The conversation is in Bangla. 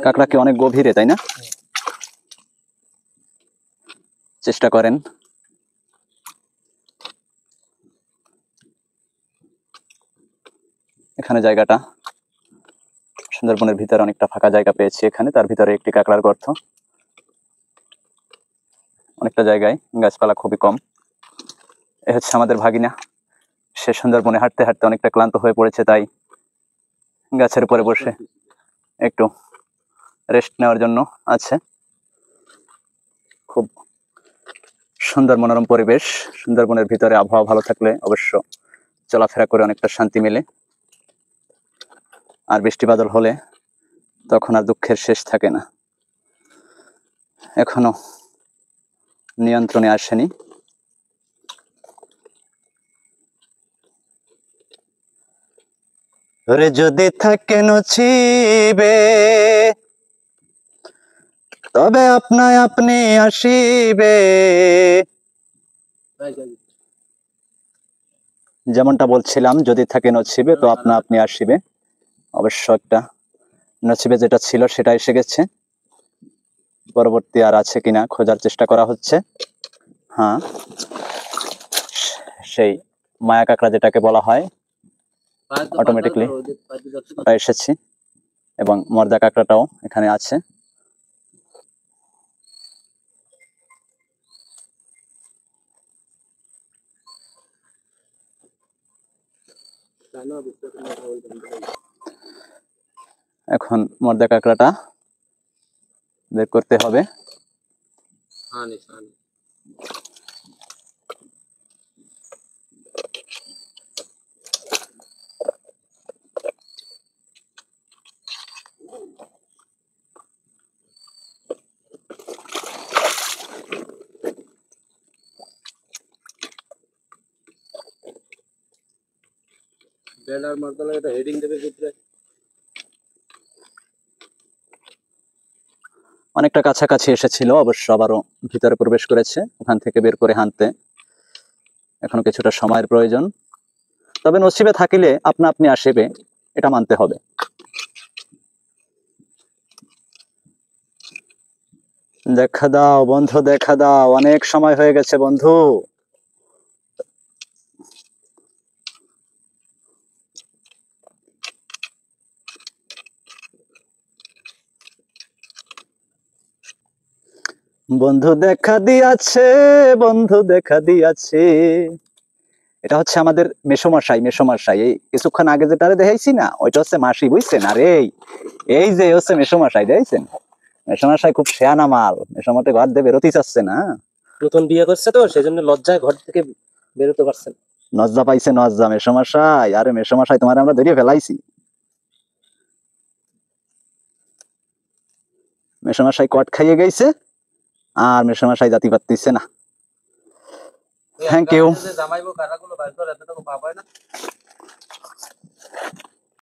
কাঁকড়া কি অনেক গভীরে, তাই না? চেষ্টা করেন। এখানে জায়গাটা সুন্দরবনের ভিতরে অনেকটা ফাঁকা জায়গা পেয়েছি, এখানে তার ভিতরে একটি কাঁকড়ার গর্ত। অনেকটা জায়গায় গাছপালা খুবই কম। এ হচ্ছে আমাদের ভাগিনা, সে সুন্দরবনে হাঁটতে হাঁটতে অনেকটা ক্লান্ত হয়ে পড়েছে, তাই গাছের উপরে বসে একটু রেস্ট নেওয়ার জন্য আছে। খুব সুন্দর মনোরম পরিবেশ। সুন্দরবনের ভিতরে আবহাওয়া ভালো থাকলে অবশ্য চলাফেরা করে অনেকটা শান্তি মেলে, আর বৃষ্টি বাদল হলে তখন আর দুঃখের শেষ থাকে না। এখনো নিয়ন্ত্রণে আসেনি। ওরে যদি থাকে নছিবে, তবে আপনায় আপনি আসিবে। যেমনটা বলছিলাম, যদি থাকে নছিবে তো আপনা আপনি আসিবে। অবশ্য একটা নছিবে যেটা ছিল সেটা এসে গেছে, পরবর্তী আর আছে কিনা খোঁজার চেষ্টা করা হচ্ছে। হ্যাঁ, সেই মায়া কাঁকড়া যেটাকে বলা হয়, অটোমেটিকলি ওটা এসেছি, এবং মর্দা কাঁকড়াটাও এখানে আছে। এখন মর্দা কাঁকড়াটা বের করতে হবে। অনেকটা কাছাকাছি এসেছিল, অবশ্য আবারও ভিতরে প্রবেশ করেছে। ওখান থেকে বের করে আনতে এখনো কিছুটা সময়ের প্রয়োজন, তবে নসিবে থাকিলে আপনা আপনি আসিবে, এটা মানতে হবে। দেখা দাও বন্ধু, দেখা দাও, অনেক সময় হয়ে গেছে বন্ধু। বন্ধু দেখা দিয়াছে, বন্ধু দেখা দিয়াছে। এটা হচ্ছে আমাদের মেসোমশাই। মেসোমশাই এই কিছুক্ষণ আগে যেটা দেখাইছি না, ওইটা হচ্ছে মাসি, বুঝছেন? আর এই যে হচ্ছে মেসোমশাই, দেখছেন? মেসোমশাই খুব শেয়ানা মাল, মেসোমশাই ঘর দিয়ে বেরোতেই চাচ্ছে না। নতুন বিয়ে করছে তো, সেজন্য লজ্জায় ঘর থেকে বেরোতে পারছেন। লজ্জা পাইছে লজ্জা মেসোমশাই। আরে মেসোমশাই, তোমার আমরা ধরিয়ে ফেলাইছি। মেসোমশাই কট খাইয়ে গেছে, আর মেসোমশাই জাতি পারতেছে না। Thank you. জামাইবো কারাগুলো বাইর করে এতটুকু পাবাই না।